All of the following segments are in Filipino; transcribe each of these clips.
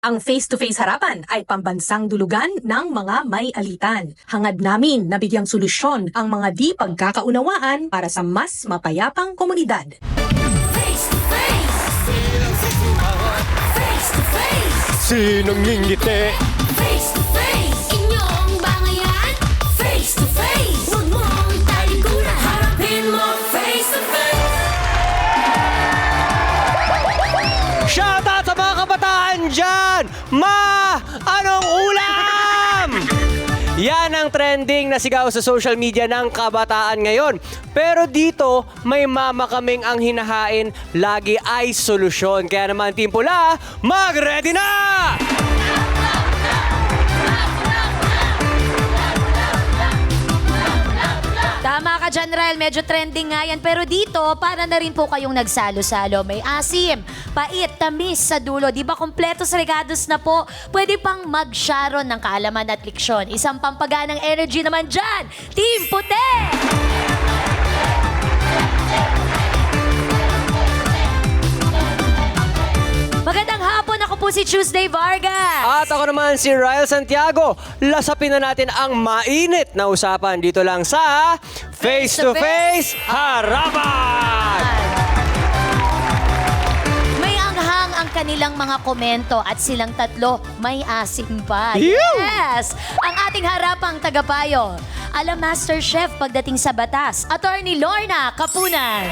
Ang face-to-face harapan ay pambansang dulugan ng mga may alitan. Hangad namin na bigyang solusyon ang mga di pagkakaunawaan para sa mas mapayapang komunidad. Face to face. Face to face. Sinong ngingiti? Face to face. Inyong bangayan. Face to face. Huwag mong talikuran. Harapin mo face to face. Shoutout sa mga kabataan dyan! Anong ulam? Yan ang trending na sigaw sa social media ng kabataan ngayon. Pero dito, may mama kaming ang hinahain, lagi ay solusyon. Kaya naman, Team Pula, mag-ready na! Tama ka dyan, Ryle. Medyo trending nga yan. Pero dito, para na rin po kayong nagsalo-salo. May asim, pait, tamis sa dulo. Di ba kompleto sa regados na po? Pwede pang mag-sharon ng kaalaman at leksyon. Isang pampaganang energy naman dyan. Team Puti! Magandang hapon, ako po si Tuesday Vargas. At ako naman si Ryle Santiago. Lasapin na natin ang mainit na usapan dito lang sa Face to Face Harapan! May anghang ang kanilang mga komento at silang tatlo may asim pa. Ew! Yes! Ang ating harapang tagapayo, alam Master Chef pagdating sa batas, Attorney Lorna Kapunan.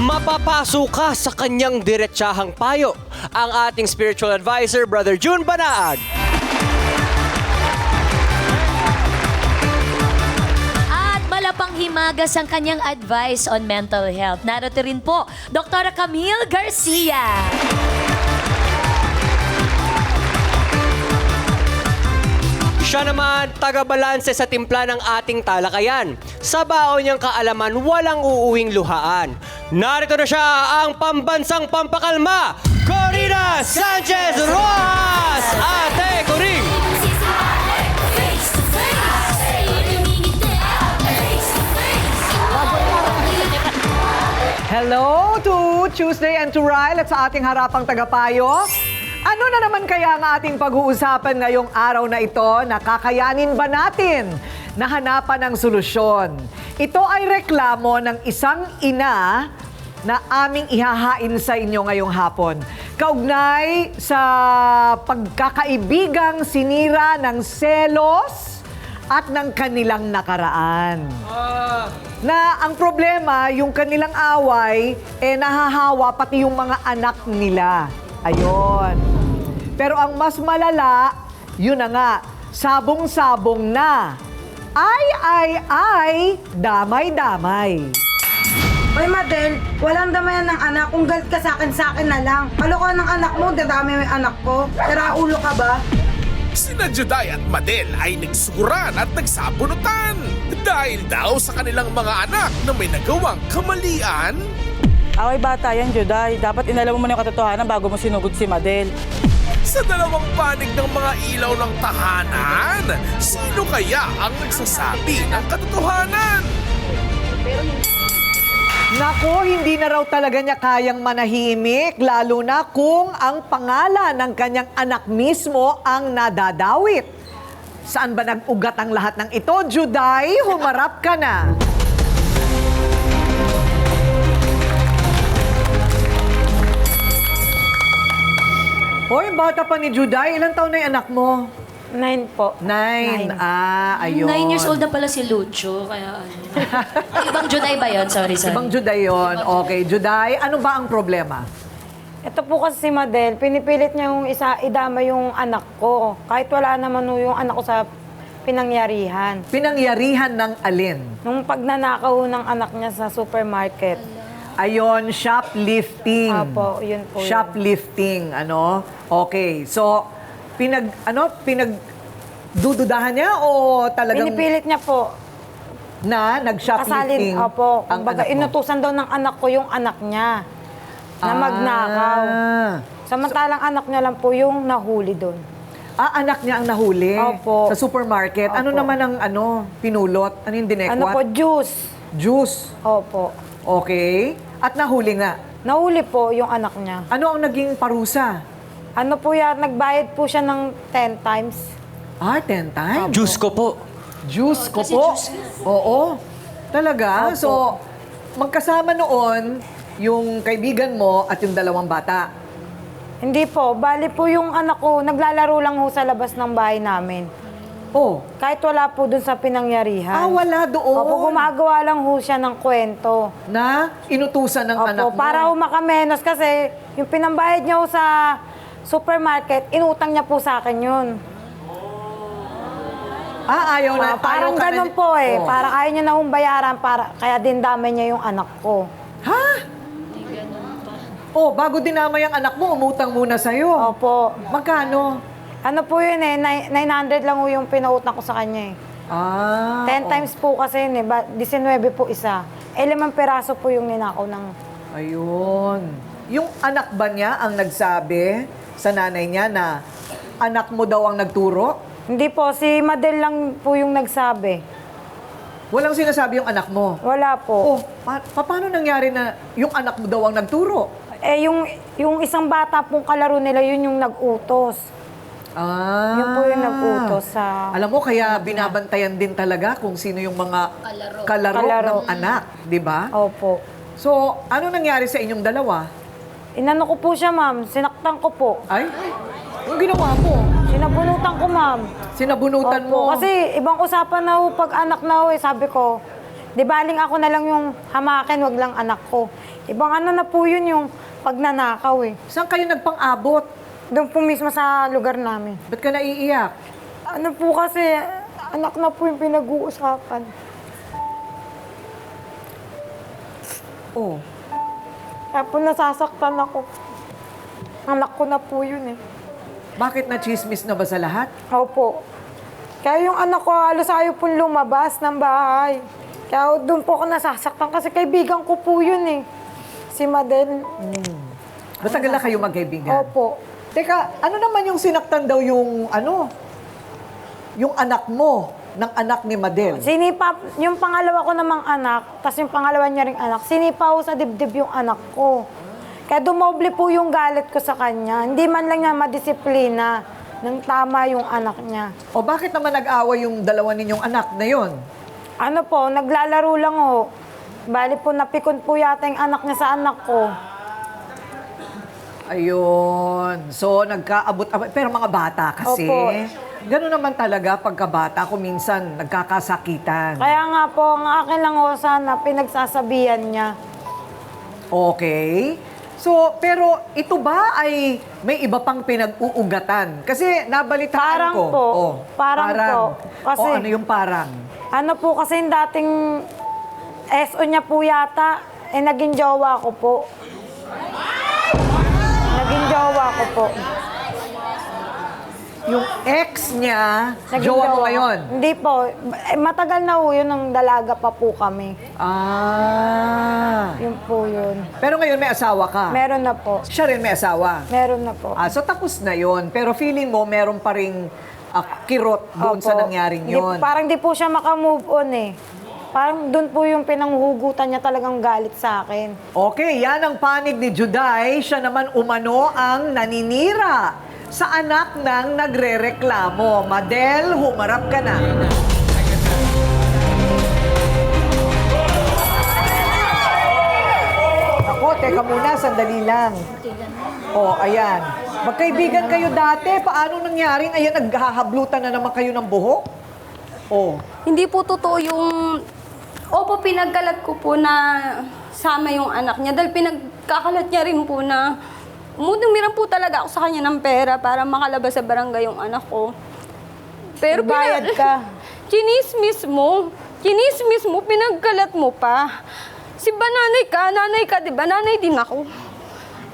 Mapapasok ka sa kanyang diretsahang payo. Ang ating spiritual advisor, Brother June Banaag. At malapang himagas ang kanyang advice on mental health. Narito rin po, Dr. Camille Garcia. Siya naman, taga-balanse sa timpla ng ating talakayan. Sa baon niyang kaalaman, walang uuwing luhaan. Narito na siya, ang pambansang pampakalma, Corina Sanchez Rojas! Ate Coring! Face to face. Umingiti. Face to face. Hello to Tuesday and to Ryle at sa ating harapang tagapayo. Ano na naman kaya ang ating pag-uusapan ngayong araw na ito na kakayanin ba natin na hanapan ng solusyon? Ito ay reklamo ng isang ina na aming ihahain sa inyo ngayong hapon. Kaugnay sa pagkakaibigang sinira ng selos at ng kanilang nakaraan. Na ang problema, yung kanilang away, nahahawa pati yung mga anak nila. Ayon. Pero ang mas malala, yun na nga, sabong-sabong na. Ay, damay-damay. Hoy, Madel, walang damayan ng anak. Kung galit ka sa akin na lang. Kalokohan ng anak mo, dadami mo yung anak ko. Tara, ulo ka ba? Sina Juday at Madel ay nagsuguran at nagsabunutan dahil daw sa kanilang mga anak na may nagawang kamalian. Away bata yan, Juday. Dapat inalaman mo na yung katotohanan bago mo sinugod si Madel. Sa dalawang panig ng mga ilaw ng tahanan, sino kaya ang nagsasabi ng katotohanan? Nako, hindi na raw talaga niya kayang manahimik, lalo na kung ang pangalan ng kanyang anak mismo ang nadadawit. Saan ba nag-ugat ang lahat ng ito? Juday, humarap ka na. Hoy, bata pa ni Juday. Ilang taon na yung anak mo? 9 po. 9. Ayun. 9 years old na pala si Lucho, kaya ano. Ibang Juday ba yun? Sorry. Ibang Juday yun. Okay, Juday, ano ba ang problema? Ito po kasi si Madel, pinipilit niya yung idama yung anak ko. Kahit wala naman yung anak ko sa pinangyarihan. Pinangyarihan ng alin? Nung pagnanakaw ng anak niya sa supermarket. Ayon, shoplifting. Apo, yun po yun. Shoplifting, ano? Okay, so, pinagdududahan niya o talagang Pinipilit niya po. na nag-shoplifting Kasalin, opo. ang Kumbaga, anak mo? inutusan daw ng anak ko yung anak niya na magnakaw. Samantalang anak niya lang po yung nahuli doon. Anak niya ang nahuli Opo. sa supermarket. Ano Opo. naman ang pinulot? Ano yung dinekwat? Ano po, juice. Juice. Opo. Okay. At nahuli nga. Nahuli po yung anak niya. Ano ang naging parusa? Ano po yan, nagbayad po siya ng 10 times. 10 times? Diyos ko po. Juice ko po. Oo. Talaga? Opo. So, magkasama noon yung kaibigan mo at yung dalawang bata. Hindi po, bali po yung anak ko, naglalaro lang ho sa labas ng bahay namin. Oh. Kahit wala po dun sa pinangyarihan. Wala doon. Opo, gumagawa lang ho siya ng kwento. Na inutusan ng Opo, anak mo. para ho makamenos kasi yung pinambayad niya ho sa supermarket, inutang niya po sa akin yun. Ayaw na. Parang ayaw ka ganun na- po eh. Oh. Parang ayaw niya na hong bayaran, kaya dindamay niya yung anak ko. Ha? Bago dinamay ang anak mo, umutang muna sa'yo. Opo. Magkano? Ano po yun eh, 900 lang ho yung pinautang ko sa kanya eh. 10 times po kasi yun eh, 19 po isa. 5 peraso po yung ninakaw ng... Ayun. Yung anak ba niya ang nagsabi sa nanay niya na anak mo daw ang nagturo? Hindi po, si Madel lang po yung nagsabi. Walang sinasabi yung anak mo. Wala po. Paano nangyari na yung anak mo daw ang nagturo? Yung isang bata pong kalaro nila, yun yung nag-utos. Yun po yung nag-utos sa... Alam mo, kaya binabantayan din talaga kung sino yung mga kalaro. ng anak, di ba? Opo. So, ano nangyari sa inyong dalawa? Inano ko po siya, ma'am. Sinaktan ko po. Ay, yung ginawa mo, Sinabunutan ko, ma'am. sinabunutan Opo, mo. kasi ibang usapan na ho pag anak na ho eh. Sabi ko, di baling ako na lang yung hamakin, wag lang anak ko. Ibang ano na po yun yung pagnanakaw eh. Saan kayo nagpang-abot? Doon po mismo sa lugar namin. Ba't ka naiiyak? Ano po kasi, anak na po yung pinag-uusapan. Oh, Kaya po nasasaktan ako. Anak ko na po yun eh. bakit na-chismis na ba sa lahat? Opo. Kaya yung anak ko halos ayaw pong lumabas ng bahay. Kaya doon po ako nasasaktan kasi kaibigan ko po yun eh. Si Madel. Matagal na kayo magkaibigan? Opo. Teka, ano naman yung sinaktan daw yung yung anak mo, ng anak ni Madel? Sinipa, yung pangalawa ko namang anak, tas yung pangalawa niya ring anak, sinipa ko sa dibdib yung anak ko. Kaya dumoble po yung galit ko sa kanya. Hindi man lang niya madisiplina ng tama yung anak niya. O bakit naman nag-away yung dalawa ninyong anak na yon? Ano po, naglalaro lang ho. Bali po, napikon po yata yung anak niya sa anak ko. Ayun. So, nagkaabot-abot. Pero mga bata kasi, Opo. gano'n naman talaga pagkabata kung minsan nagkakasakitan. Kaya nga po, ang akin lang ho sana, pinagsasabihan niya. Okay. So, pero ito ba ay may iba pang pinag-uugatan? Kasi nabalitaan Parang ko. po. Parang po. Kasi- ano yung parang? Ano po kasi yung dating SO niya po yata, naging jowa ko po. Naging jowa ko po. Yung ex niya, Naging jowa mo ngayon? Hindi po. Matagal na ho yun, nung dalaga pa po kami. Yun po yun. Pero ngayon may asawa ka? Meron na po. Siya rin may asawa? Meron na po. So tapos na yon. Pero feeling mo meron pa ring kirot doon Opo. sa nangyaring yon. Parang di po siya makamove on eh. Parang doon po yung pinanghugutan niya talagang galit sa akin. Okay, yan ang panig ni Juday. Siya naman umano ang naninira sa anak ng nagrereklamo. Madel, humarap ka na. Ako, teka muna, sandali lang. Ayan. Magkaibigan kayo dati. Paano nangyaring? Ayan, naghahablutan na naman kayo ng buhok? Hindi po totoo yung... Opo, pinagkalat ko po na sama yung anak niya. Dahil pinagkakalat niya rin po na umudumiran po talaga ako sa kanya ng pera para makalabas sa barangay yung anak ko. Pero Bayad ka. Chinismis mo, pinagkalat mo pa. Si ba nanay ka, di ba? Nanay din ako.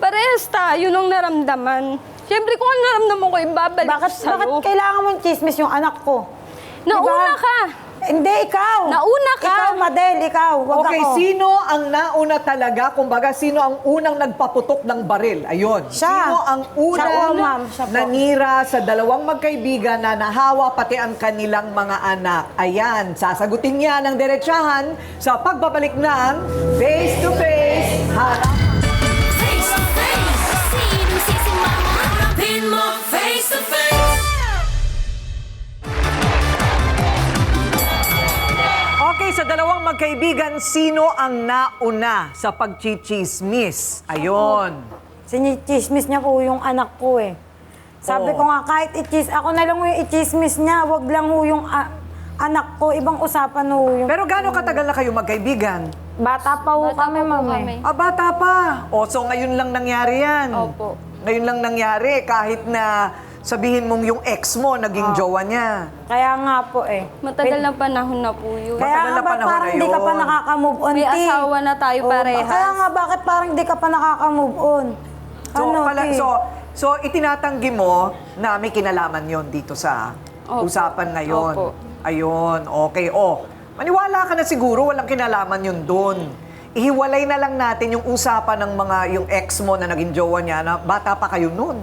Parehas tayo nung naramdaman. Siyempre, kung ano naramdaman ko, ibabalik ko Bakit sa'yo. kailangan mong chismis yung anak ko? Nauna ka. Hindi, ikaw. Nauna ka. Ikaw, Madel, ikaw. Wag Okay, ako. sino ang nauna talaga? Kumbaga, sino ang unang nagpaputok ng baril? Ayun. Siya. Sino ang unang Siya po, ma'am. Siya po. nanira sa dalawang magkaibigan na nahawa pati ang kanilang mga anak? Ayan, sasagutin niya ng diretsahan sa pagbabalik ng Face to Face Harap. Face to face. Sinong sisimang harapin mo face to face? Okay, sa dalawang magkaibigan, sino ang nauna sa pagchichismis? Ayun. Sinichismis niya po yung anak ko eh. Sabi Oo. ko nga, kahit ako na lang yung i-chismis niya, wag lang ho yung anak ko, ibang usapan ho yung... Pero gaano katagal na kayo magkaibigan? Bata pa ho kami, ma'am eh. Ah, bata pa. O, so ngayon lang nangyari yan. Opo. Ngayon lang nangyari, kahit na sabihin mong yung ex mo, naging jowa niya. Kaya nga po eh. Matagal na panahon na po yun. Matagal Kaya na nga ba panahon parang na di ka pa yun. nakaka-move on, May Ti? asawa na tayo Oo, parehas. Kaya nga, bakit parang di ka pa nakaka-move on? So, Ti? so itinatanggi mo na may kinalaman yon dito sa Opo. usapan ngayon. Opo. Ayun, okay. O, maniwala ka na siguro walang kinalaman yun doon. Ihiwalay na lang natin yung usapan ng yung ex mo na naging jowa niya na bata pa kayo noon.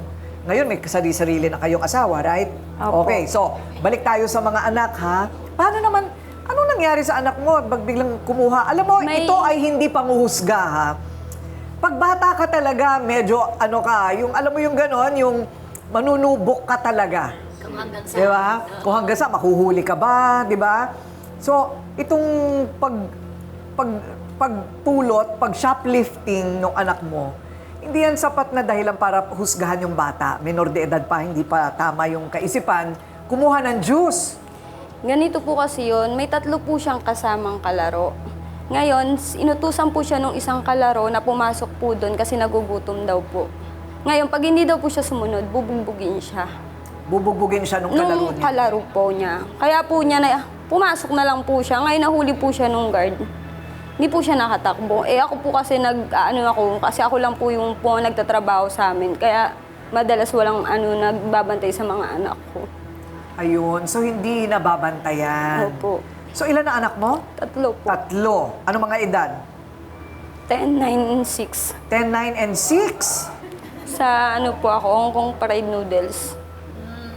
Ngayon, may sarili na kayong asawa, right? Opo. Okay, so, balik tayo sa mga anak, ha? Paano naman, anong nangyari sa anak mo? Pag biglang kumuha, alam mo, ito ay hindi panguhusga, ha? Pag bata ka talaga, medyo ano ka, yung alam mo yung ganon, yung manunubok ka talaga. Di ba? Kung hanggang sa makuhuli ka ba, di ba? So, itong pagpulot, pag-shoplifting ng anak mo, hindi yan sapat na dahilan para husgahan yung bata. Minor de edad pa, hindi pa tama yung kaisipan. Kumuha ng juice. Ganito po kasi yun, may 3 po siyang kasamang kalaro. Ngayon, inutusan po siya nung isang kalaro na pumasok po doon kasi nagugutom daw po. Ngayon, pag hindi daw po siya sumunod, bubugbugin siya. Bubugbugin siya nung kalaro Nung niya. kalaro po niya. Kaya po niya na, pumasok na lang po siya. Ngayon, nahuli po siya nung guard. Hindi po siya nakatakbo. Eh ako po kasi kasi ako lang po yung nagtatrabaho sa amin. Kaya madalas walang nagbabantay sa mga anak ko. Ayun, so hindi nababantayan. Opo. So ilan na anak mo? 3 po. 3. Ano mga edad? 10, 9, and 6. 10, 9, and 6? Sa po ako, Hong Kong Fried Noodles.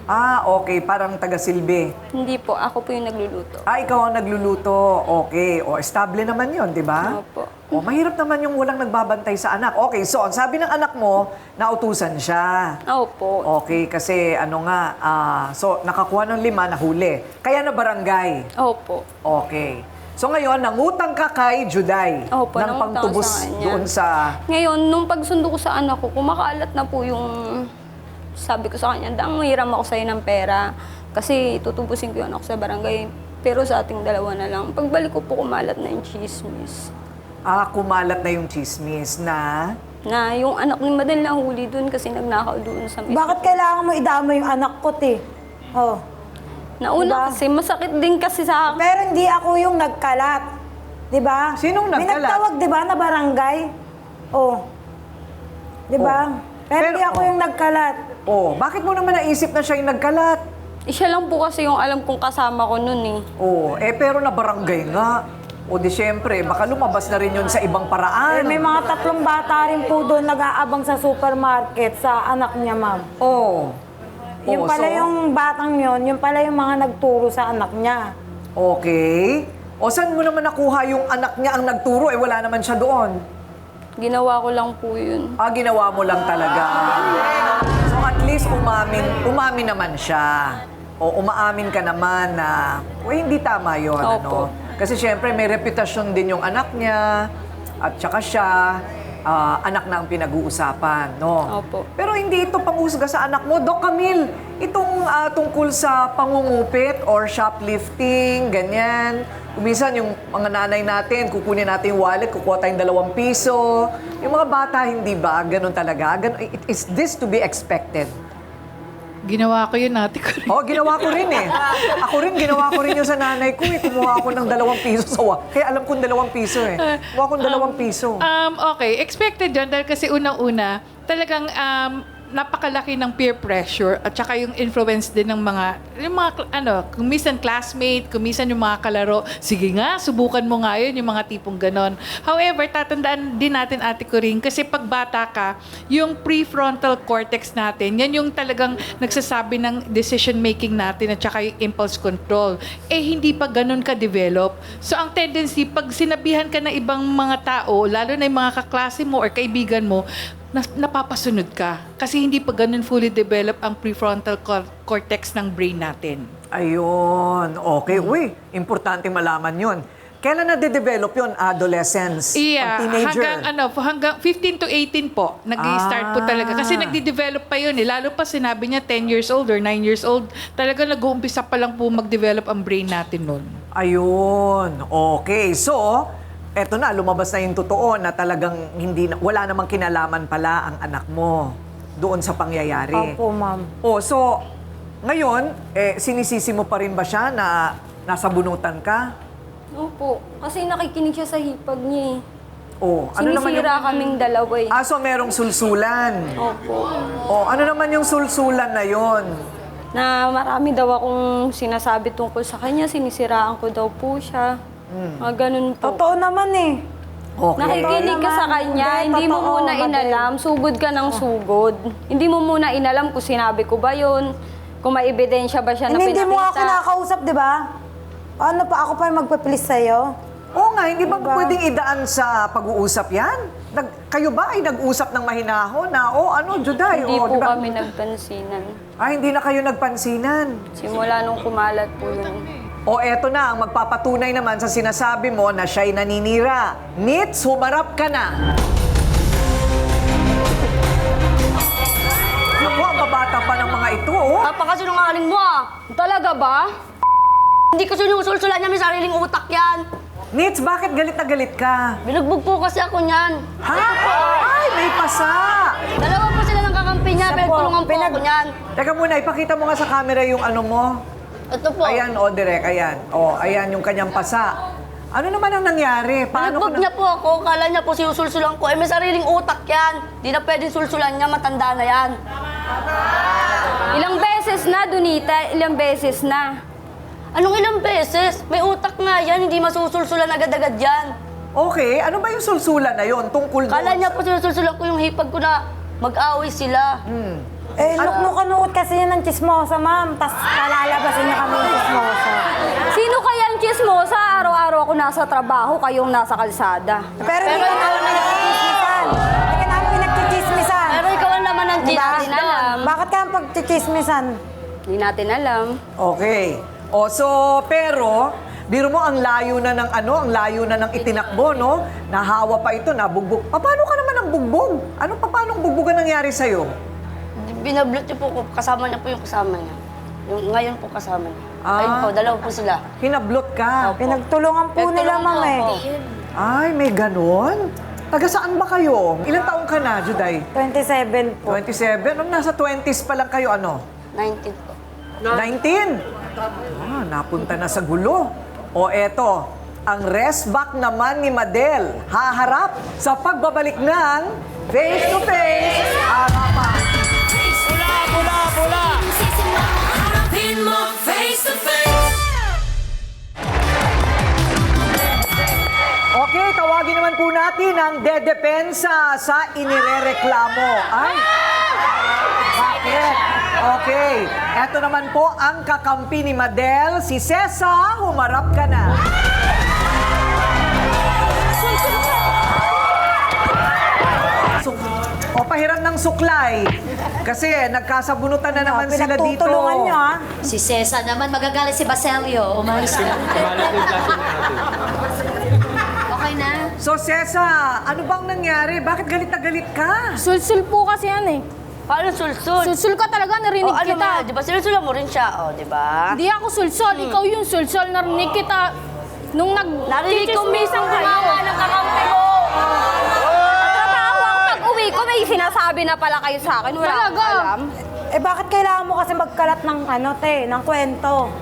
Ah, okay. Parang taga-silbi. Hindi po, ako po yung nagluluto. Ah, ikaw ang nagluluto. Okay. O, estable naman yon, di ba? Opo. O, mahirap naman yung walang nagbabantay sa anak. Okay, so, ang sabi ng anak mo, nautusan siya. Opo. Okay, kasi so, nakakuha ng 5, nahuli. Kaya na barangay. Opo. Okay. So, ngayon, nangutang ka kay Juday Opo, ng nangutang pangtubos sa kanya. doon sa... Ngayon, nung pagsundo ko sa anak ko, kumakaalat na po yung... Sabi ko sa kanya, Dang, hiram ako sa'yo ng pera kasi tutubusin ko yun ako sa barangay. Pero sa ating dalawa na lang. Pagbalik ko po, kumalat na yung chismis. Ah, kumalat na yung chismis na... Na yung anak ni Madel nahuli doon kasi nagnakaw doon sa may... Bakit kailangan mo idama yung anak ko, Ti? Oh. Nauna Diba? kasi, masakit din kasi sa akin. Pero hindi ako yung nagkalat. Di ba? Sinong May nagkalat? nagtawag, di ba, na barangay? Oh. Di ba? Pero hindi ako yung nagkalat. Oh, bakit mo naman naisip na siya yung nagkalat? Siya lang po kasi yung alam kong kasama ko noon eh. Oh, pero na barangay nga. O di syempre, baka lumabas na rin yun sa ibang paraan. May mga 3 bata rin po doon nag-aabang sa supermarket sa anak niya, ma'am. Oh. Yung pala yung batang yun pala yung mga nagturo sa anak niya. Okay. O saan mo naman nakuha yung anak niya ang nagturo? Wala naman siya doon. Ginawa ko lang po yun. Ah, ginawa mo lang talaga. So at least umamin naman siya. O umaamin ka naman na, hindi tama yun. Opo. Kasi syempre may reputasyon din yung anak niya at saka siya, anak na ang pinag-uusapan, no? Opo. Pero hindi ito pangusga sa anak mo. Doc Camille, itong tungkol sa pangungupit or shoplifting, ganyan. Minsan yung mga nanay natin, kukunin natin yung wallet, kukuha tayong 2 piso. Yung mga bata, hindi ba? Ganun talaga. Is this to be expected? Ginawa ko yun, ate ko rin. Oh, ginawa ko rin eh. Ako rin, ginawa ko rin yun sa nanay ko eh. Kumuha ako ng 2 piso sa Kaya alam kong 2 piso eh. Kumuha ko ng 2 piso. Okay, expected yun dahil kasi unang-una, talagang napakalaki ng peer pressure at saka yung influence din ng yung mga kung minsan classmate, kung minsan yung mga kalaro, sige nga, subukan mo nga yun, yung mga tipong ganon. However, tatandaan din natin, Ate Corinne, kasi pag bata ka, yung prefrontal cortex natin, yan yung talagang nagsasabi ng decision making natin at saka yung impulse control. Hindi pa ganon ka-develop. So, ang tendency, pag sinabihan ka ng ibang mga tao, lalo na yung mga kaklase mo or kaibigan mo, napapasunod ka. Kasi hindi pa ganun fully develop ang prefrontal cortex ng brain natin. Ayun. Okay. Uy, importante malaman yun. Kailan na-develop yun? Adolescence? Pag teenager? Hanggang 15 to 18 po, nag-i-start po talaga. Kasi nagde-develop pa yun. Lalo pa sinabi niya 10 years old or 9 years old, talaga nag-uumpisa pa lang po mag-develop ang brain natin nun. Ayun. Okay. So, eto na, lumabas na yung totoo na talagang wala namang kinalaman pala ang anak mo doon sa pangyayari. Opo, ma'am. So, ngayon, sinisisi mo pa rin ba siya na nasa bunutan ka? Opo, kasi nakikinig siya sa hipag niya Sinisira Sinisira kaming dalawa So merong sulsulan. Opo. Ano naman yung sulsulan na yon? Na marami daw akong sinasabi tungkol sa kanya, sinisiraan ko daw po siya. Mga ganun po. Totoo naman Okay. Nakikinig ka sa kanya, hindi mo totoo, muna Madel. inalam, sugod ka ng sugod. Hindi mo muna inalam kung sinabi ko ba yun, kung may ebidensya ba siya na pinakita. Hindi mo ako kinakausap, di ba? Ano pa, ako pa yung magpe-please sa'yo? Oo nga, hindi ba pwedeng idaan sa pag-uusap yan? Kayo ba ay nag-usap ng mahinahon na, Juday? Hindi po diba? kami nagpansinan. Hindi na kayo nagpansinan. Simula nung kumalat po yun. Eto na, ang magpapatunay naman sa sinasabi mo na siya'y naninira. Nits, humarap ka na. Naku, ang babata pa ng mga ito, Napakasinungaling mo Talaga ba? Hindi ko sinusulsulan niya, may sariling utak yan. Nits, bakit galit na galit ka? Binugbog po kasi ako niyan. Ay, may pasa! Dalawa po sila ng kakampi niya, pero tulungan po ako niyan. Teka muna, ipakita mo nga sa camera yung ano mo. Ito po. Ayan, direct, ayan. Ayan yung kanyang pasa. Ano naman ang nangyari? Binugbog niya po ako, kala niya po sinusulsulan ko. May sariling utak yan. Di na pwedeng sulsulan niya, matanda na yan. Ilang beses na, Donita, ilang beses na. Anong ilang beses? May utak nga yan, hindi masusulsulan agad-agad yan. Okay, ano ba yung sulsulan na yon tungkol doon? Kala niya po sinusulsulan ko yung hipag ko na mag-away sila. Nuknukan kasi yan ng chismosa, ma'am. Tapos kalalabasin niya kami ng chismosa. Sino kaya ang chismosa? Araw-araw ako nasa trabaho, kayong nasa kalsada. Pero hindi ka namin pinagchichismisan. Hindi ka namin pinagchichismisan. Pero ikaw ang laman ng Diba? chismis doon. Bakit ka ang pagchichismisan? Hindi natin alam. Okay. Pero, biro mo ang layo na ng itinakbo, no? Nahawa pa ito, nabugbog. Paano ka naman ang bugbog? Paano ang bugbog ang nangyari sa'yo? Binablot niyo po, kasama niya po yung kasama niya. Yung ngayon po kasama niya. Ayun po, dalawa po sila. Hinablot ka. Pinagtulungan po nila, ma'am Ako. Ay, may ganon? Taga saan ba kayo? Ilang taong ka na, Juday? 27 po. 27? Nasa 20s pa lang kayo, 19 po. 19? Napunta na sa gulo. Eto, ang rest back naman ni Madel, haharap sa pagbabalik ng Face to Face Harapan. Pula! Harapin mo face to face. Okay, tawagin naman po natin ang dedepensa sa inirereklamo. Ay! Bakit? Okay, eto naman po ang kakampi ni Madel, si Cesa, humarap ka na. Pahiram ng suklay. Kasi nagkasabunutan na naman sila dito. Pinagtutulungan niyo, ha? Si Cesa naman, magagalit si Baselio. Umalis na. Okay na? So, Cesa, ano bang nangyari? Bakit galit na galit ka? Sulsul po kasi yan Paano sulsul? Sulsul ka talaga, narinig Ano mo, di ba sinusulan mo rin siya, di ba? Di ako sulsul, ikaw yung sulsul, narinig kita. Nung Narinig ko minsan gumawa ng kakampi mo. Pag-uwi ko, may sinasabi na pala kayo sa akin. Wala akong alam. Bakit kailangan mo kasi magkalat ng ng kwento?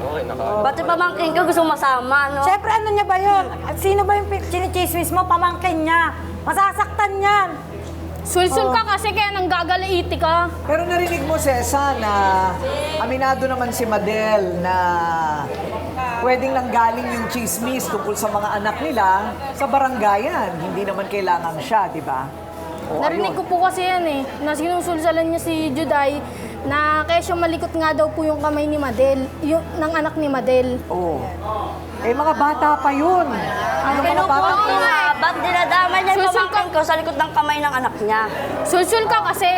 Ba't yung pamangkin ko gusto masama, no? Siyempre, ano niya ba yun? At sino ba yung chinichismis mo? Pamangkin niya. Masasaktan yan. Sulsul ka kasi kaya nanggagalaiti ka. Pero narinig mo, Cesa, na aminado naman si Madel na pwedeng lang galing yung chismis tungkol sa mga anak nila sa barangayan. Hindi naman kailangan siya, di ba? O, Narinig ayun. ko po kasi yan eh, na sinusulsalan niya si Juday na kaya siya malikot nga daw po yung kamay ni Madel, yung ng anak ni Madel. Oo. Eh, mga bata pa yun. Yung mga bata pa yun. Ba't dinadamay niya yung Susul ka. pamangkin ko sa likod ng kamay ng anak niya? Sulsul ka kasi.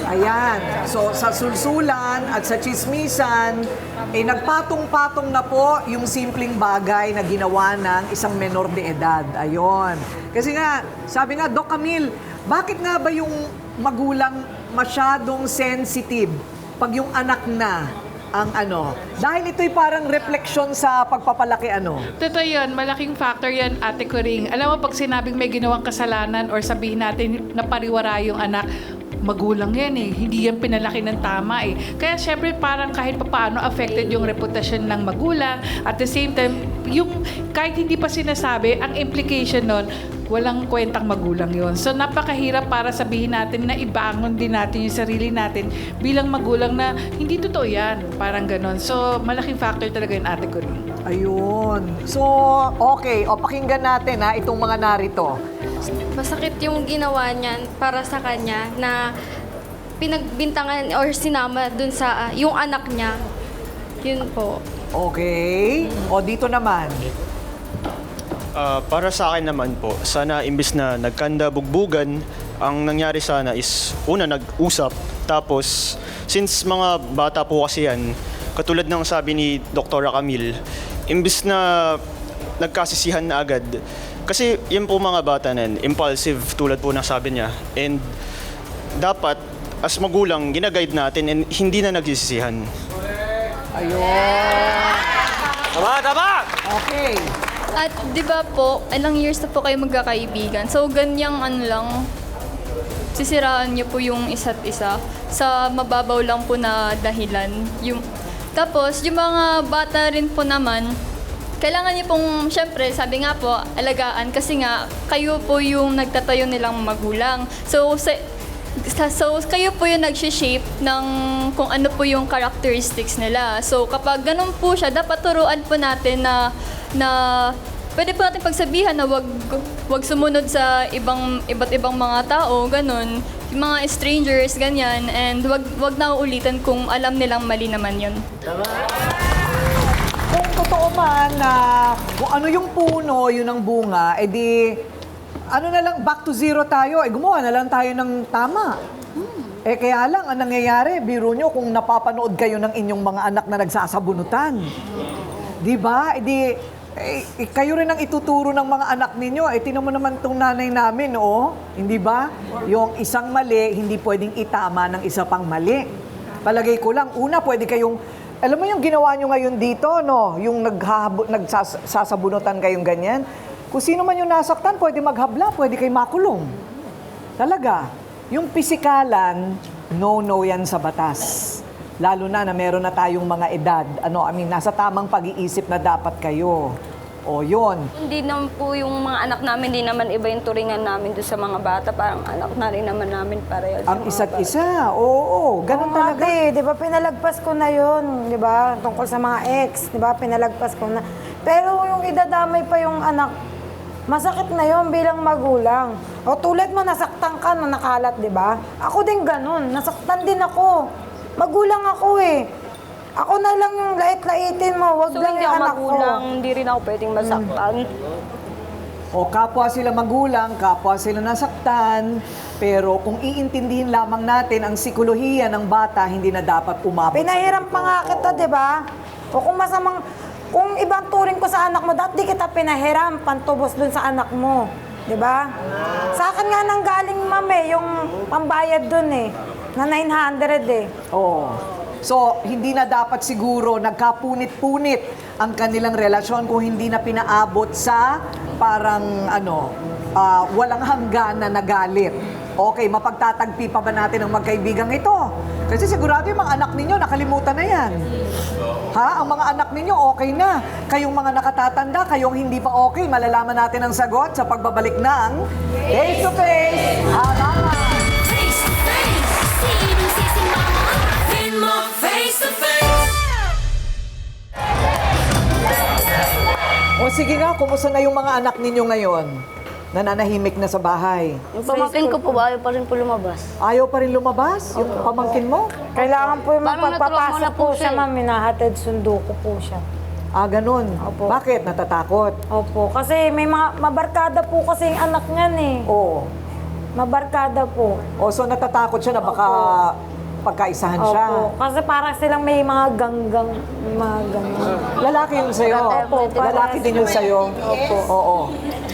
Ayan. So, sa sulsulan at sa chismisan, eh, nagpatong-patong na po yung simpleng bagay na ginawa ng isang menor de edad. Ayon. Kasi nga, sabi nga, Doc Camille, bakit nga ba yung magulang masyadong sensitive pag yung anak na ang ano? Dahil ito'y parang refleksyon sa pagpapalaki ano? Totoo yun, malaking factor yan, Ate Coring. Alam mo, pag sinabing may ginawang kasalanan or sabihin natin na pariwara yung anak, magulang yan eh. Hindi yan pinalaki ng tama eh. Kaya syempre parang kahit papaano affected yung reputasyon ng magulang. At the same time, yung kahit hindi pa sinasabi, ang implication nun, walang kwentang magulang yon. So napakahirap para sabihin natin na ibangon din natin yung sarili natin bilang magulang na hindi totoo yan. Parang ganon. So malaking factor talaga yung Ate Coring. Ayun. So, okay. O, pakinggan natin ha, itong mga narito. Masakit yung ginawa niyan para sa kanya na pinagbintangan or sinama dun sa yung anak niya. Yun po. Okay. O, dito naman. Para sa akin naman po, sana imbis na nagkanda-bugbugan, ang nangyari sana is una nag-usap, tapos since mga bata po kasi yan, katulad ng sabi ni Dr. Camille, imbis na nagkasisihan na agad, kasi yun po mga bata na yan, impulsive tulad po ng sabi niya, and dapat as magulang, ginaguide natin and hindi na nagsisisihan. Ayun. Tama! Okay. At di ba po, ilang years na po kayo magkakaibigan. So ganyang ano lang, sisiraan niyo po yung isa't isa sa mababaw lang po na dahilan. Tapos yung mga bata rin po naman, kailangan niyo pong, syempre, sabi nga po, alagaan kasi nga kayo po yung nagtatayo nilang magulang. So kayo po yung nag-shape ng kung ano po yung characteristics nila. So kapag ganun po siya, dapat turuan po natin na pwede po natin pagsabihan na wag sumunod sa iba't ibang mga tao, ganun. Yung mga strangers, ganyan. And wag na uulitan kung alam nilang mali naman yun. Kung totoo man na kung ano yung puno, yun ang bunga, edi ano na lang, back to zero tayo. Gumawa na lang tayo ng tama. Kaya lang, ang nangyayari, biro nyo kung napapanood kayo ng inyong mga anak na nagsasabunutan. Di ba? Kayo rin ang ituturo ng mga anak ninyo. Tinan mo naman itong nanay namin, oh. Hindi ba? Yung isang mali, hindi pwedeng itama ng isa pang mali. Palagay ko lang, una, pwede kayong, alam mo yung ginawa nyo ngayon dito, no? Yung nagsasabunutan kayong ganyan. Kung sino man yung nasaktan, pwede maghabla, pwede kayo makulong. Talaga. Yung pisikalan, no-no yan sa batas. Lalo na meron na tayong mga edad. Nasa tamang pag-iisip na dapat kayo. O, yun. Hindi naman po yung mga anak namin, hindi naman iba yung turingan namin doon sa mga bata. Parang anak na rin naman namin parehas. Ang isa't isa. Oo, ganun talaga. Ate, di ba pinalagpas ko na yun, di ba? Tungkol sa mga ex, di ba? Pinalagpas ko na. Pero yung idadamay pa yung anak, masakit na yun bilang magulang. O tulad mo, nasaktan ka na nakalat, di ba? Ako din ganun. Nasaktan din ako. Magulang ako eh. Ako na lang yung lait-laitin mo. Wag So lang hindi yung ako anak magulang, ko. hindi rin ako pwedeng masaktan. O kapwa sila magulang, kapwa sila nasaktan. Pero kung iintindihin lamang natin ang sikolohiya ng bata, hindi na dapat umabot. Pinahiram pa nga kita, di ba? O kung ibang turing ko sa anak mo, dati kita pinahiram, pantubos dun sa anak mo. Di ba? Sa akin nga nang galing, ma'am, yung pambayad dun na 900 Oo. So, hindi na dapat siguro nagkapunit-punit ang kanilang relasyon kung hindi na pinaabot sa parang walang hanggan na nagalit. Okay, mapagtatagpi pa ba natin ang magkaibigang ito? Kasi sigurado yung mga anak ninyo, nakalimutan na yan. Ha? Ang mga anak ninyo, okay na. Kayong mga nakatatanda, kayong hindi pa okay, malalaman natin ang sagot sa pagbabalik ng Face to Face Harapan. Face to face, sinong sisimango? Harapin mo face to face. O sige nga, kumusta na yung mga anak ninyo ngayon? Nananahimik na sa bahay. Yung pamangkin ko po ba, ayaw pa rin po lumabas. Ayaw pa rin lumabas? Yung pamangkin mo? Kailangan po yung Parang natulungan magpapasok na po po siya, siya, ma'am. Minahatid sundo ko po siya. Ah, ganun. Opo. Bakit? Natatakot? Opo, kasi may mga mabarkada po kasi yung anak niyan eh. Oo. Mabarkada po. O, so natatakot siya na baka pagkaisahan siya. Opo, kasi parang silang may mga ganggang, mga ganun. Lalaki yun sa'yo? Opo, Lalaki din yun sa'yo? Opo. Oo.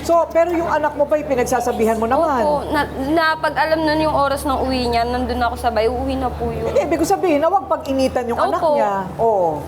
So, pero yung anak mo pa, pinagsasabihan mo naman. Opo, na pag alam na yung oras ng uwi niya, nandun ako sabay, uuwi na po yun. Hindi, ibig ko sabihin na huwag pag-initan yung anak Opo. niya. Oo.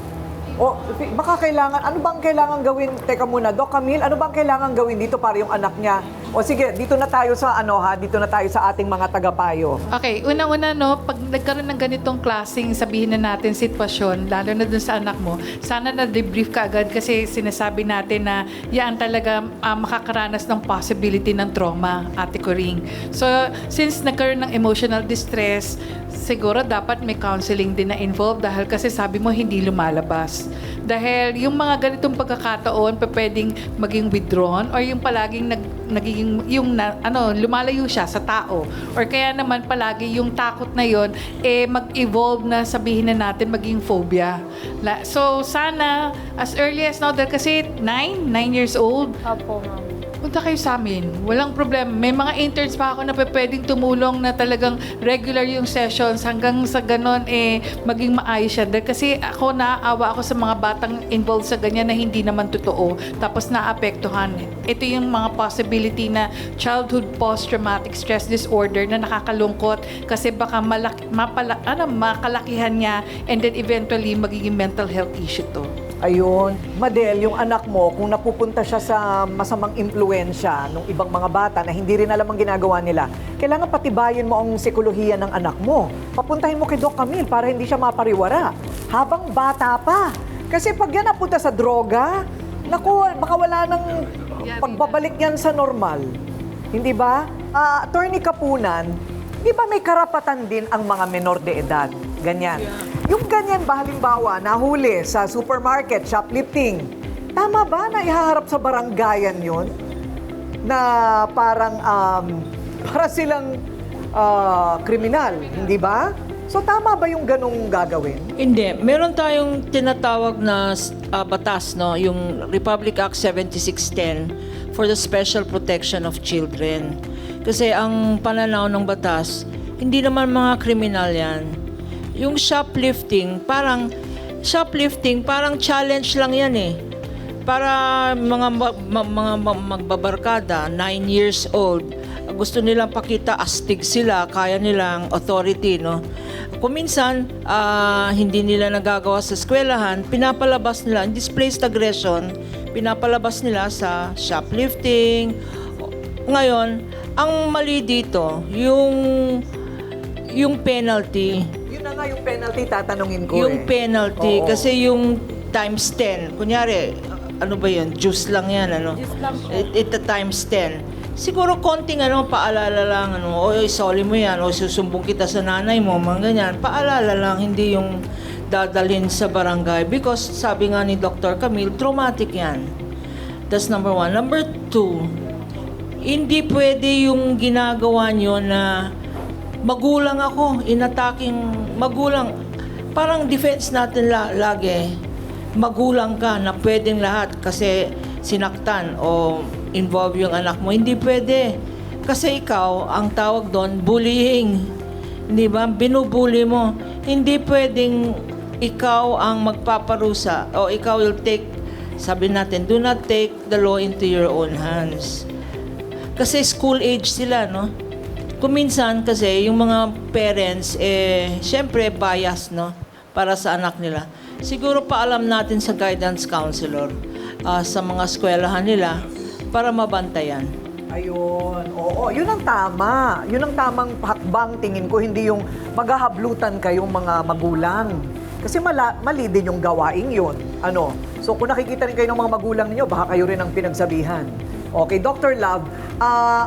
O, baka kailangan, ano bang kailangan gawin? Teka muna, Doc Camille, ano bang kailangan gawin dito para yung anak niya? O sige, dito na tayo sa dito na tayo sa ating mga tagapayo. Okay, unang-una no, pag nagkaroon ng ganitong klaseng sabihin na natin sitwasyon, lalo na dun sa anak mo, sana na-debrief ka agad kasi sinasabi natin na yan talaga makakaranas ng possibility ng trauma, Ate Coring. So, since nagkaroon ng emotional distress, siguro dapat may counseling din na involved dahil kasi sabi mo hindi lumalabas. Dahil yung mga ganitong pagkakataon, pwedeng maging withdrawn or yung palaging lumalayo siya sa tao. Or kaya naman palagi yung takot na yon mag-evolve na sabihin na natin maging phobia. So sana as early as now, dahil kasi 9 years old, Opo, ma'am. punta kayo sa amin. Walang problema. May mga interns pa ako na pwedeng tumulong na talagang regular yung sessions hanggang sa ganon maging maayos siya. Dahil kasi ako naaawa ako sa mga batang involved sa ganyan na hindi naman totoo. Tapos naapektuhan. Ito yung mga possibility na childhood post-traumatic stress disorder na nakakalungkot kasi baka makalakihan niya and then eventually magiging mental health issue to. Ayun. Madel, yung anak mo, kung napupunta siya sa masamang impluensya ng ibang mga bata na hindi rin alam ang ginagawa nila, kailangan patibayin mo ang sikolohiya ng anak mo. Papuntahin mo kay Doc Camille para hindi siya mapariwara. Habang bata pa. Kasi pag yan napunta sa droga, naku, baka wala ng pagbabalik yan sa normal. Hindi ba? Attorney Kapunan, di ba may karapatan din ang mga menor de edad? Ganyan. Yung ganyan ba, halimbawa, nahuli sa supermarket, shoplifting, tama ba na ihaharap sa barangayan yun? Na parang, para silang kriminal, hindi ba? So tama ba yung ganong gagawin? Hindi. Meron tayong tinatawag na batas, no? Yung Republic Act 7610 for the Special Protection of Children. Kasi ang pananaw ng batas, hindi naman mga kriminal yan. Yung shoplifting, parang challenge lang yan eh. Para mga magbabarkada, 9 years old, gusto nilang pakita astig sila, kaya nilang authority, no? Kung minsan, hindi nila nagagawa sa eskwelahan, pinapalabas nila, displaced aggression, pinapalabas nila sa shoplifting. Ngayon, ang mali dito, yung penalty. Yun na nga yung penalty, tatanungin ko Yung penalty, Oo. kasi yung times 10, kunyari, ano ba yun, juice lang yan, ano? Ito times 10. Siguro konting paalala lang, o isoli mo yan, o susumbong kita sa nanay mo, mga ganyan. Paalala lang, hindi yung dadalhin sa barangay. Because sabi nga ni Dr. Camille, traumatic yan. That's number 1. Number 2, hindi pwede yung ginagawa nyo na magulang ako, inataking magulang. Parang defense natin lagi, magulang ka na pwedeng lahat kasi sinaktan o involve yung anak mo. Hindi pwede. Kasi ikaw, ang tawag doon, bullying. Di ba? Binubuli mo. Hindi pwedeng ikaw ang magpaparusa o ikaw will take, sabi natin, do not take the law into your own hands. Kasi school age sila, no? Kung minsan kasi yung mga parents, syempre bias, no? Para sa anak nila. Siguro paalam natin sa guidance counselor sa mga eskwelahan nila para mabantayan. Ayun, oo, yun ang tama. Yun ang tamang hakbang tingin ko, hindi yung maghahablutan kayong mga magulang. Kasi mali din yung gawaing yun. Ano? So kung nakikita rin kayo ng mga magulang niyo, baka kayo rin ang pinagsabihan. Okay, Dr. Love,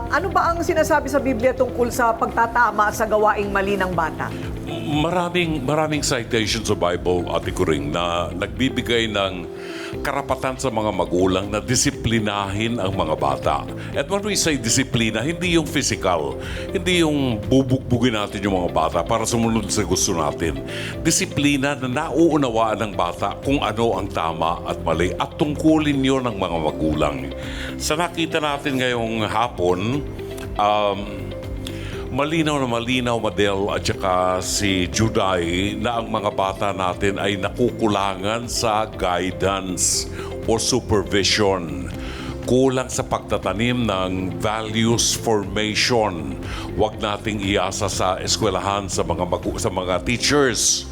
ano ba ang sinasabi sa Biblia tungkol sa pagtatama sa gawaing mali ng bata? Maraming citation sa Bible, Ate Kuring, na nagbibigay ng karapatan sa mga magulang na disiplinahin ang mga bata. At when we say disiplina, hindi yung physical, hindi yung bubugbugin natin yung mga bata para sumunod sa gusto natin. Disiplina na nauunawaan ng bata kung ano ang tama at mali at tungkulin yun ng mga magulang. Sa nakita natin ngayong hapon, malinaw na malinaw, Madel at saka si Juday, na ang mga bata natin ay nakukulangan sa guidance o supervision. Kulang sa pagtatanim ng values formation. Huwag nating iasa sa eskwelahan, sa mga teachers.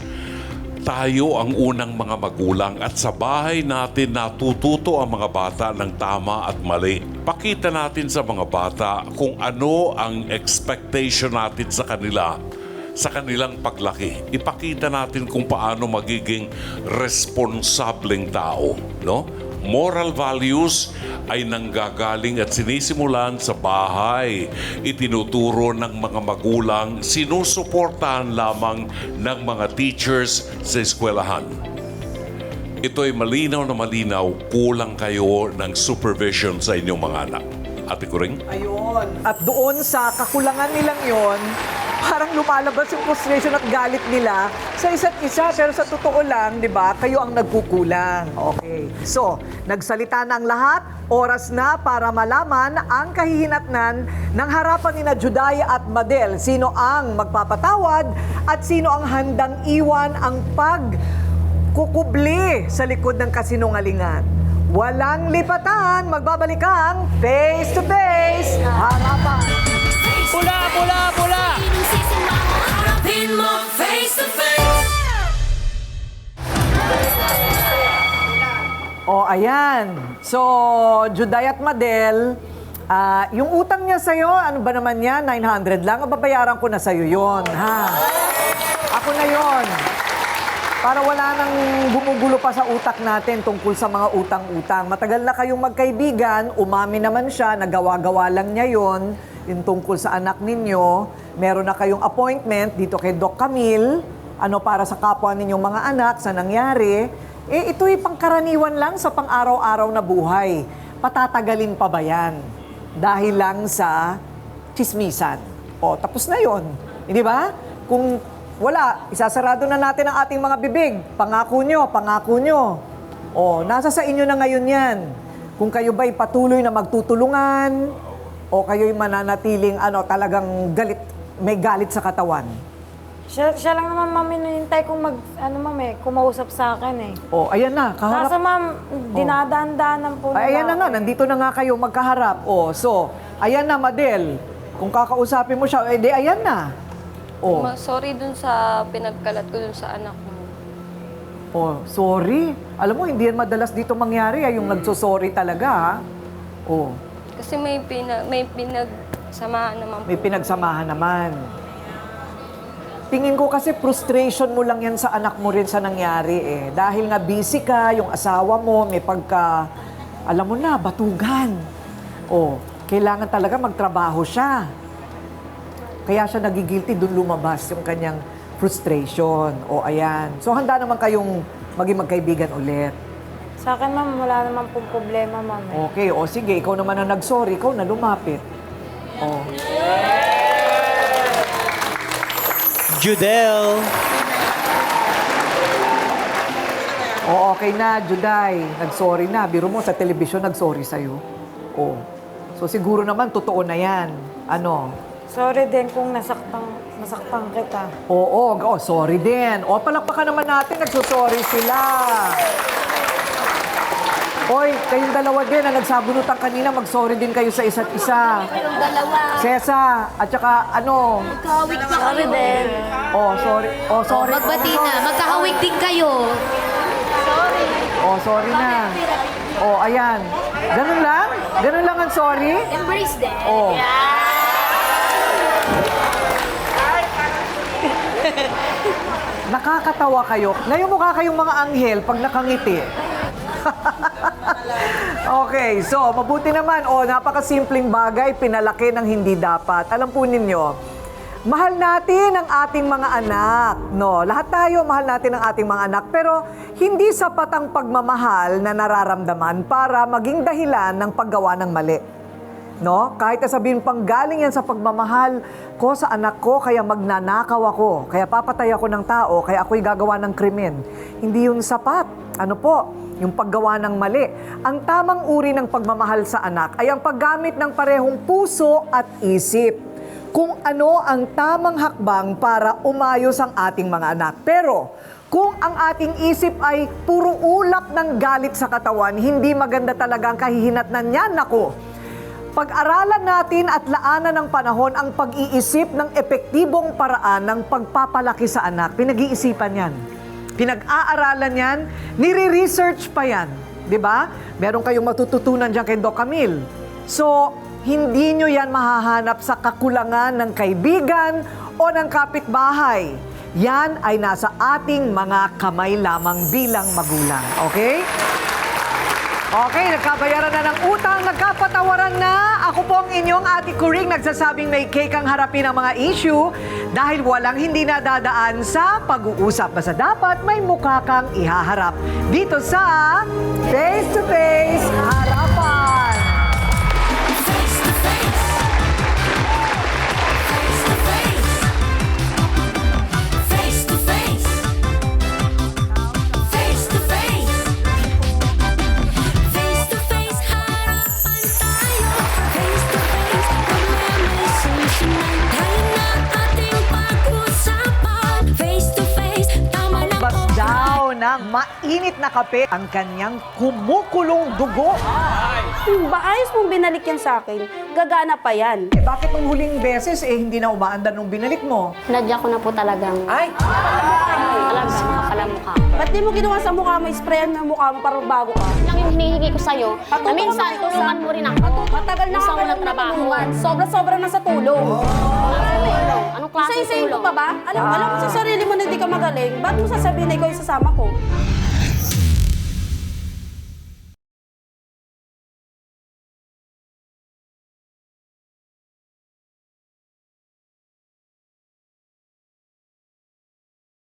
Tayo ang unang mga magulang at sa bahay natin natututo ang mga bata ng tama at mali. Pakita natin sa mga bata kung ano ang expectation natin sa kanila, sa kanilang paglaki. Ipakita natin kung paano magiging responsableng tao, no? Moral values ay nanggagaling at sinisimulan sa bahay. Itinuturo ng mga magulang, sinusuportahan lamang ng mga teachers sa eskwelahan. Ito ay malinaw na malinaw, kulang kayo ng supervision sa inyong mga anak. Ate Kuring? Ayun. At doon sa kakulangan nilang yon, parang lumalabas yung frustration at galit nila sa isa't isa. Pero sa totoo lang, di ba, kayo ang nagkukulang. Okay. So, nagsalita na ang lahat. Oras na para malaman ang kahihinatnan ng harapan ni Juday at Madel. Sino ang magpapatawad at sino ang handang iwan ang pagkukubli sa likod ng kasinungalingan. Walang lipatan, magbabalik ang Face to Face Harapan. Pula, pula, pula! Harapin mo face to face. O, ayan. So, Juday at Madel, yung utang niya sa'yo, ano ba naman yan? 900 lang. Babayaran ko na sa'yo yon, ha? Ako na yon. Para wala nang gumugulo pa sa utak natin tungkol sa mga utang-utang. Matagal na kayong magkaibigan, umami naman siya, nagawa-gawa lang niya yon, yung tungkol sa anak ninyo. Meron na kayong appointment dito kay Doc Camille, para sa kapwa ninyong mga anak, sa nangyari. Ito'y pangkaraniwan lang sa pang-araw-araw na buhay. Patatagalin pa ba yan? Dahil lang sa chismisan. O, tapos na yon. Hindi ba? Kung wala, isasarado na natin ang ating mga bibig. Pangako nyo, pangako nyo. O, nasa sa inyo na ngayon yan. Kung kayo ba'y patuloy na magtutulungan, o kayo'y mananatiling talagang galit, may galit sa katawan. Siya lang naman, ma'am, hinihintay kong kumausap sa akin eh. O, ayan na, kaharap. Kaso, ma'am, dinadaan-daanan po nila. Ayan na nga, nandito na nga kayo magkaharap. O, so, ayan na, Madel. Kung kakausapin mo siya, di ayan na. Oh. Sorry dun sa pinagkalat ko dun sa anak mo. Oh, sorry. Alam mo, hindi yan madalas dito mangyari, yung nagsosorry talaga, ha? Oh. Kasi may pinagsamahan naman po. May pinagsamahan naman. Tingin ko kasi frustration mo lang yan sa anak mo rin sa nangyari, eh. Dahil nga busy ka, yung asawa mo, may alam mo na, batugan. Oh, kailangan talaga magtrabaho siya. Kaya siya nagigilty, doon lumabas yung kanyang frustration. O, ayan. So, handa naman kayong maging magkaibigan ulit. Sa akin, ma'am, wala naman pong problema, ma'am. Okay, o sige. Ikaw naman na nag-sorry, ikaw na lumapit. O. Judel! O, okay na, Juday. Nag-sorry na. Biro mo, sa telebisyon, nag-sorry sa'yo. O. So, siguro naman, totoo na yan. Sorry din kung nasaktan kita. Oo, sorry din. O, palakpakan naman natin, nagsusorry sila. Hoy, kayong dalawa din na nagsabunutan kanina, mag-sorry din kayo sa isa't isa. Kayong dalawa. Sesa, at saka Magkahawig pa kayo. din. sorry. Sorry. Magbati na. Magkahawig din kayo. Sorry na. Ayan. Ganun lang? Ganun lang ang sorry? Embrace them. Oh. Nakakatawa kayo. Ngayon mukha kayong mga anghel pag nakangiti. Okay, so mabuti naman. Napakasimpleng bagay, pinalaki ng hindi dapat. Alam po ninyo, mahal natin ang ating mga anak. No, lahat tayo mahal natin ang ating mga anak. Pero hindi sapat ang pagmamahal na nararamdaman para maging dahilan ng paggawa ng mali. No? Kahit sabihin pang galing yan sa pagmamahal ko sa anak ko, kaya magnanakaw ako, kaya papatay ako ng tao, kaya ako'y gagawa ng krimen. Hindi yun sapat. Ano po? Yung paggawa ng mali. Ang tamang uri ng pagmamahal sa anak ay ang paggamit ng parehong puso at isip. Kung ano ang tamang hakbang para umayos ang ating mga anak. Pero kung ang ating isip ay puro ulap ng galit sa katawan, hindi maganda talaga ang kahihinatnan niyan. Naku, pag-aralan natin at laanan ng panahon ang pag-iisip ng epektibong paraan ng pagpapalaki sa anak. Pinag-iisipan yan. Pinag-aaralan yan. Nire-research pa yan. Diba? Meron kayong matututunan dyan kay Doc Camille. So, hindi nyo yan mahahanap sa kakulangan ng kaibigan o ng kapitbahay. Yan ay nasa ating mga kamay lamang bilang magulang. Okay? Okay, nagkabayaran na ng utang, nagkapatawaran na. Ako po ang inyong Ate Kuring nagsasabing may cake ang harapin ang mga issue dahil walang hindi nadadaan sa pag-uusap. Basta dapat may mukha kang ihaharap. Dito sa Face to Face Harapan. Face to face. Face to face. Face to face. Face to face. Face to face, harapan tayo. Face to face, problema'y solusyonan. Tayo na ating pag-usapan. Face to face, tama na Bas po. daw ng mainit na kape ang kanyang kumukulong dugo. Kung ba ayos mong binalik yan sa akin, gagana pa yan. Bakit nung huling beses hindi na umaandar nung binalik mo? Nadya ko na po talagang. Ay! Talagang nakapalamukha. Ba't di mo ginawa sa mukha mo, sprayan mo yung mukha mo para bago ka? Lang yung hinihingi ko sa'yo, na Patuto minsan ka na, tulungan mo rin ako. Matagal na Gusto ako ko ng lang trabaho. natulungan. Sobra-sobra na sa tulong. Anong klaseng Isa-isayin ko tulong? pa ba? Alam mo sa sarili mo na hindi ka magaling. Ba't mo sasabihin na ikaw yung sasama ko?